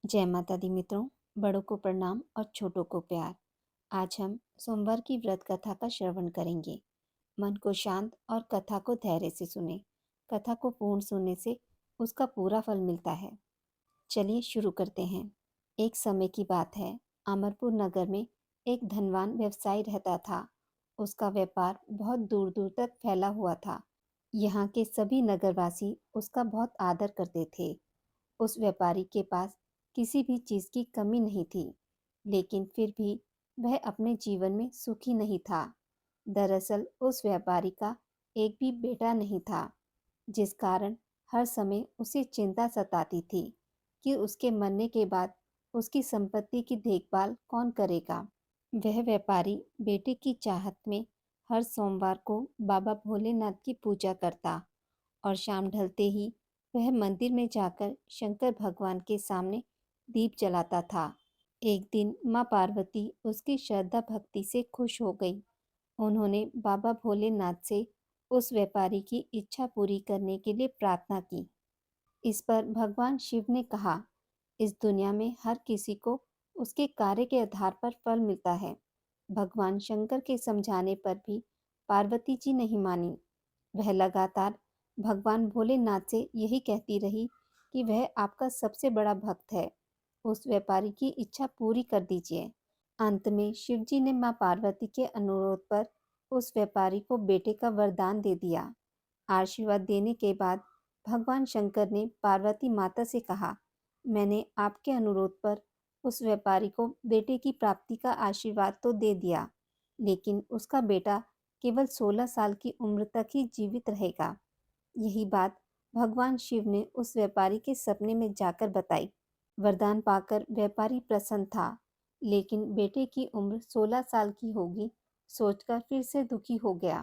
जय माता दी मित्रों। बड़ों को प्रणाम और छोटों को प्यार। आज हम सोमवार की व्रत कथा का श्रवण करेंगे। मन को शांत और कथा को धैर्य से सुने। कथा को पूर्ण सुनने से उसका पूरा फल मिलता है। चलिए शुरू करते हैं। एक समय की बात है। अमरपुर नगर में एक धनवान व्यवसायी रहता था। उसका व्यापार बहुत दूर दूर तक फैला हुआ था। यहाँ के सभी नगरवासी उसका बहुत आदर करते थे। उस व्यापारी के पास किसी भी चीज की कमी नहीं थी, लेकिन फिर भी वह अपने जीवन में सुखी नहीं था। दरअसल उस व्यापारी का एक भी बेटा नहीं था, जिस कारण हर समय उसे चिंता सताती थी कि उसके मरने के बाद उसकी संपत्ति की देखभाल कौन करेगा। वह व्यापारी बेटे की चाहत में हर सोमवार को बाबा भोलेनाथ की पूजा करता और शाम ढलते ही वह मंदिर में जाकर शंकर भगवान के सामने दीप जलाता था। एक दिन माँ पार्वती उसकी श्रद्धा भक्ति से खुश हो गई। उन्होंने बाबा भोलेनाथ से उस व्यापारी की इच्छा पूरी करने के लिए प्रार्थना की। इस पर भगवान शिव ने कहा, इस दुनिया में हर किसी को उसके कार्य के आधार पर फल मिलता है। भगवान शंकर के समझाने पर भी पार्वती जी नहीं मानी। वह लगातार भगवान भोलेनाथ से यही कहती रही कि वह आपका सबसे बड़ा भक्त है, उस व्यापारी की इच्छा पूरी कर दीजिए। अंत में शिवजी ने मां पार्वती के अनुरोध पर उस व्यापारी को बेटे का वरदान दे दिया। आशीर्वाद देने के बाद भगवान शंकर ने पार्वती माता से कहा, मैंने आपके अनुरोध पर उस व्यापारी को बेटे की प्राप्ति का आशीर्वाद तो दे दिया, लेकिन उसका बेटा केवल 16 साल की उम्र तक ही जीवित रहेगा। यही बात भगवान शिव ने उस व्यापारी के सपने में जाकर बताई। वरदान पाकर व्यापारी प्रसन्न था, लेकिन बेटे की उम्र 16 साल की होगी सोचकर फिर से दुखी हो गया।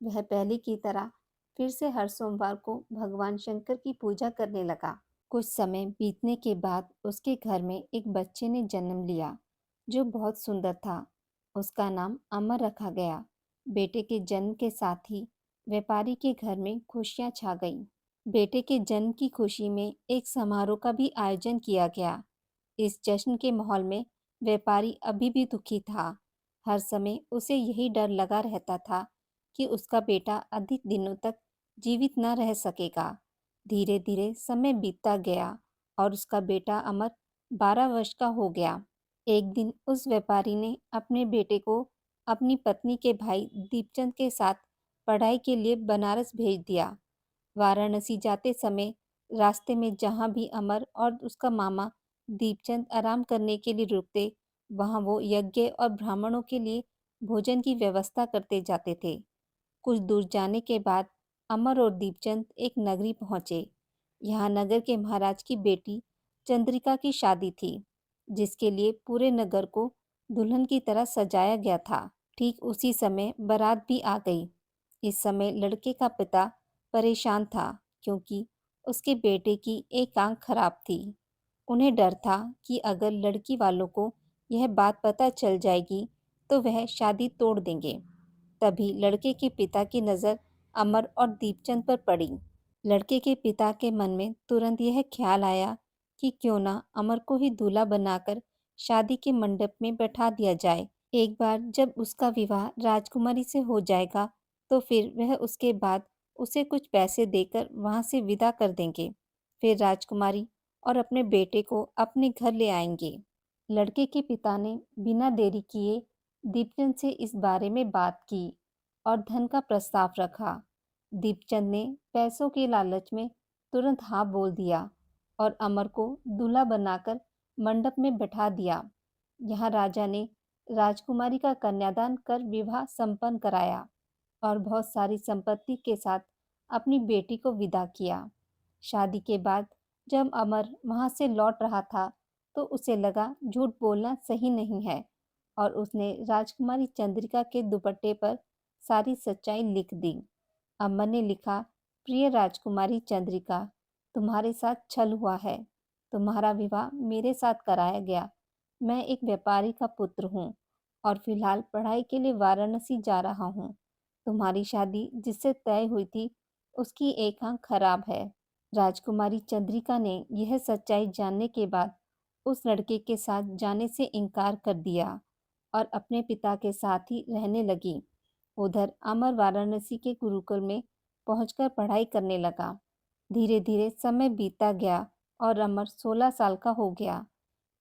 वह पहले की तरह फिर से हर सोमवार को भगवान शंकर की पूजा करने लगा। कुछ समय बीतने के बाद उसके घर में एक बच्चे ने जन्म लिया, जो बहुत सुंदर था। उसका नाम अमर रखा गया। बेटे के जन्म के साथ ही व्यापारी के घर में खुशियां छा गईं। बेटे के जन्म की खुशी में एक समारोह का भी आयोजन किया गया। इस जश्न के माहौल में व्यापारी अभी भी दुखी था। हर समय उसे यही डर लगा रहता था कि उसका बेटा अधिक दिनों तक जीवित न रह सकेगा। धीरे धीरे समय बीतता गया और उसका बेटा अमर 12 वर्ष का हो गया। एक दिन उस व्यापारी ने अपने बेटे को अपनी पत्नी के भाई दीपचंद के साथ पढ़ाई के लिए बनारस भेज दिया। वाराणसी जाते समय रास्ते में जहाँ भी अमर और उसका मामा दीपचंद आराम करने के लिए रुकते, वहाँ वो यज्ञ और ब्राह्मणों के लिए भोजन की व्यवस्था करते जाते थे। कुछ दूर जाने के बाद अमर और दीपचंद एक नगरी पहुंचे। यहाँ नगर के महाराज की बेटी चंद्रिका की शादी थी, जिसके लिए पूरे नगर को दुल्हन की तरह सजाया गया था। ठीक उसी समय बारात भी आ गई। इस समय लड़के का पिता परेशान था, क्योंकि उसके बेटे की एक आंख खराब थी। उन्हें डर था कि अगर लड़की वालों को यह बात पता चल जाएगी तो वह शादी तोड़ देंगे। तभी लड़के के पिता की नज़र अमर और दीपचंद पर पड़ी। लड़के के पिता के मन में तुरंत यह ख्याल आया कि क्यों ना अमर को ही दूल्हा बनाकर शादी के मंडप में बैठा दिया जाए। एक बार जब उसका विवाह राजकुमारी से हो जाएगा तो फिर वह उसके बाद उसे कुछ पैसे देकर वहां से विदा कर देंगे। फिर राजकुमारी और अपने बेटे को अपने घर ले आएंगे। लड़के के पिता ने बिना देरी किए दीपचंद से इस बारे में बात की और धन का प्रस्ताव रखा। दीपचंद ने पैसों के लालच में तुरंत हाँ बोल दिया और अमर को दूल्हा बनाकर मंडप में बैठा दिया। यहाँ राजा ने राजकुमारी का कन्यादान कर विवाह संपन्न कराया और बहुत सारी संपत्ति के साथ अपनी बेटी को विदा किया। शादी के बाद जब अमर वहां से लौट रहा था तो उसे लगा झूठ बोलना सही नहीं है और उसने राजकुमारी चंद्रिका के दुपट्टे पर सारी सच्चाई लिख दी। अमर ने लिखा, प्रिय राजकुमारी चंद्रिका, तुम्हारे साथ छल हुआ है। तुम्हारा विवाह मेरे साथ कराया गया। मैं एक व्यापारी का पुत्र हूँ और फिलहाल पढ़ाई के लिए वाराणसी जा रहा हूँ। तुम्हारी शादी जिससे तय हुई थी उसकी एक आंख खराब है। राजकुमारी चंद्रिका ने यह सच्चाई जानने के बाद उस लड़के के साथ जाने से इनकार कर दिया और अपने पिता के साथ ही रहने लगी। उधर अमर वाराणसी के गुरुकुल में पहुंचकर पढ़ाई करने लगा। धीरे धीरे समय बीतता गया और अमर 16 साल का हो गया।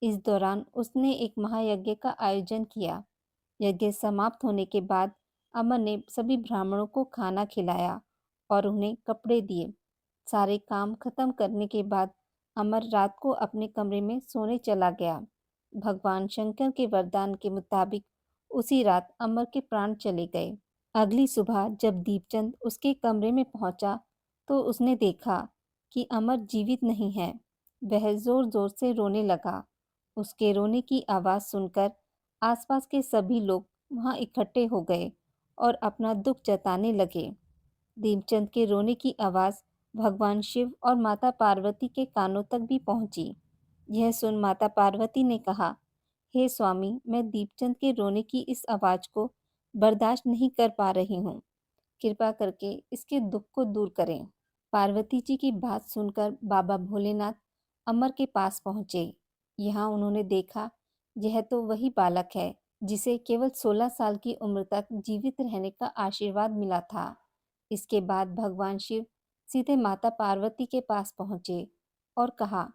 इस दौरान उसने एक महायज्ञ का आयोजन किया। यज्ञ समाप्त होने के बाद अमर ने सभी ब्राह्मणों को खाना खिलाया और उन्हें कपड़े दिए। सारे काम खत्म करने के बाद अमर रात को अपने कमरे में सोने चला गया। भगवान शंकर के वरदान के मुताबिक उसी रात अमर के प्राण चले गए। अगली सुबह जब दीपचंद उसके कमरे में पहुंचा तो उसने देखा कि अमर जीवित नहीं है। वह जोर जोर से रोने लगा। उसके रोने की आवाज सुनकर आसपास के सभी लोग वहां इकट्ठे हो गए और अपना दुख जताने लगे। दीपचंद के रोने की आवाज भगवान शिव और माता पार्वती के कानों तक भी पहुंची। यह सुन माता पार्वती ने कहा, हे स्वामी, मैं दीपचंद के रोने की इस आवाज को बर्दाश्त नहीं कर पा रही हूँ। कृपा करके इसके दुख को दूर करें। पार्वती जी की बात सुनकर बाबा भोलेनाथ अमर के पास पहुंचे। यहाँ उन्होंने देखा, यह तो वही बालक है जिसे केवल 16 साल की उम्र तक जीवित रहने का आशीर्वाद मिला था। इसके बाद भगवान शिव सीधे माता पार्वती के पास पहुंचे और कहा,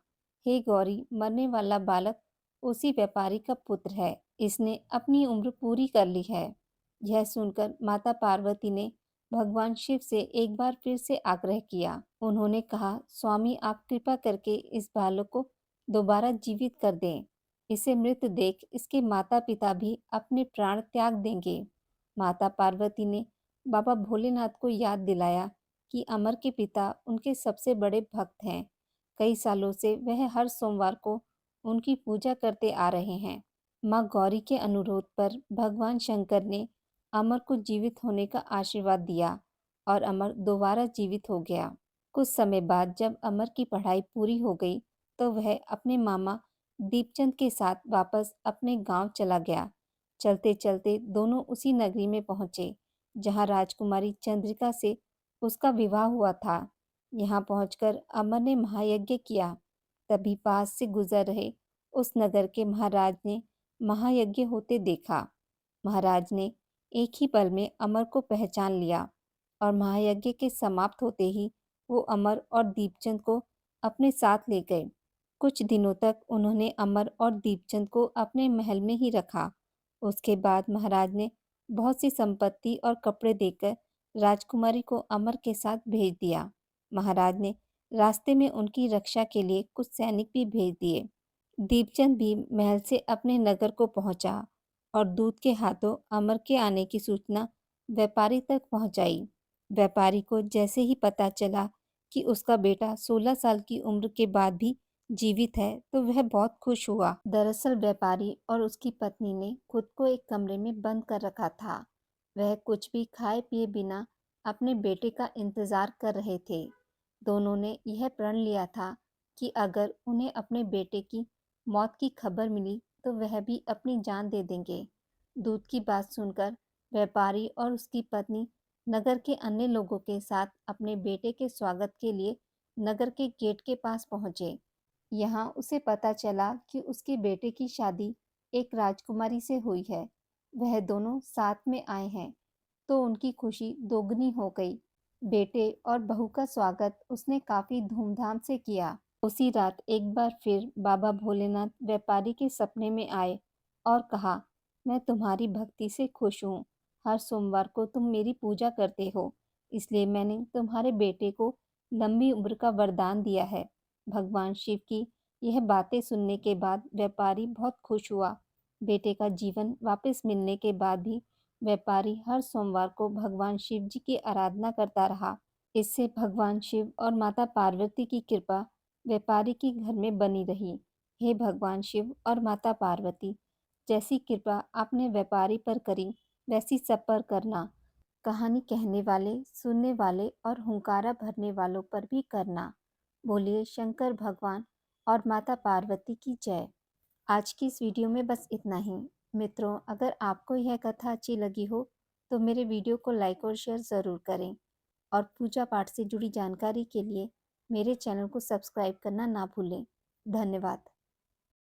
हे गौरी, मरने वाला बालक उसी व्यापारी का पुत्र है। इसने अपनी उम्र पूरी कर ली है। यह सुनकर माता पार्वती ने भगवान शिव से एक बार फिर से आग्रह किया। उन्होंने कहा, स्वामी, आप कृपा करके इस बालक को दोबारा जीवित कर दें। इसे मृत देख इसके माता पिता भी अपने प्राण त्याग देंगे। माता पार्वती ने बाबा भोलेनाथ को याद दिलाया कि अमर के पिता उनके सबसे बड़े भक्त हैं। कई सालों से वह हर सोमवार को उनकी पूजा करते आ रहे हैं। माँ गौरी के अनुरोध पर भगवान शंकर ने अमर को जीवित होने का आशीर्वाद दिया और अमर दोबारा जीवित हो गया। कुछ समय बाद जब अमर की पढ़ाई पूरी हो गई तो वह अपने मामा दीपचंद के साथ वापस अपने गांव चला गया। चलते चलते दोनों उसी नगरी में पहुंचे जहां राजकुमारी चंद्रिका से उसका विवाह हुआ था। यहाँ पहुंचकर अमर ने महायज्ञ किया। तभी पास से गुजर रहे उस नगर के महाराज ने महायज्ञ होते देखा। महाराज ने एक ही पल में अमर को पहचान लिया और महायज्ञ के समाप्त होते ही वो अमर और दीपचंद को अपने साथ ले गए। कुछ दिनों तक उन्होंने अमर और दीपचंद को अपने महल में ही रखा। उसके बाद महाराज ने बहुत सी संपत्ति और कपड़े देकर राजकुमारी को अमर के साथ भेज दिया। महाराज ने रास्ते में उनकी रक्षा के लिए कुछ सैनिक भी भेज दिए। दीपचंद भी महल से अपने नगर को पहुंचा और दूत के हाथों अमर के आने की सूचना व्यापारी तक पहुंचाई। व्यापारी को जैसे ही पता चला कि उसका बेटा 16 साल की उम्र के बाद भी जीवित है तो वह बहुत खुश हुआ। दरअसल व्यापारी और उसकी पत्नी ने खुद को एक कमरे में बंद कर रखा था। वह कुछ भी खाए पिए बिना अपने बेटे का इंतजार कर रहे थे। दोनों ने यह प्रण लिया था कि अगर उन्हें अपने बेटे की मौत की खबर मिली तो वह भी अपनी जान दे देंगे। दूत की बात सुनकर व्यापारी और उसकी पत्नी नगर के अन्य लोगों के साथ अपने बेटे के स्वागत के लिए नगर के गेट के पास पहुंचे। यहाँ उसे पता चला कि उसके बेटे की शादी एक राजकुमारी से हुई है। वह दोनों साथ में आए हैं तो उनकी खुशी दोगुनी हो गई। बेटे और बहू का स्वागत उसने काफी धूमधाम से किया। उसी रात एक बार फिर बाबा भोलेनाथ व्यापारी के सपने में आए और कहा, मैं तुम्हारी भक्ति से खुश हूँ। हर सोमवार को तुम मेरी पूजा करते हो, इसलिए मैंने तुम्हारे बेटे को लंबी उम्र का वरदान दिया है। भगवान शिव की यह बातें सुनने के बाद व्यापारी बहुत खुश हुआ। बेटे का जीवन वापस मिलने के बाद भी व्यापारी हर सोमवार को भगवान शिव जी की आराधना करता रहा। इससे भगवान शिव और माता पार्वती की कृपा व्यापारी के घर में बनी रही। हे भगवान शिव और माता पार्वती, जैसी कृपा आपने व्यापारी पर करी वैसी सब पर करना। कहानी कहने वाले, सुनने वाले और हुंकारा भरने वालों पर भी करना। बोलिए शंकर भगवान और माता पार्वती की जय। आज की इस वीडियो में बस इतना ही। मित्रों, अगर आपको यह कथा अच्छी लगी हो तो मेरे वीडियो को लाइक और शेयर ज़रूर करें और पूजा पाठ से जुड़ी जानकारी के लिए मेरे चैनल को सब्सक्राइब करना ना भूलें। धन्यवाद।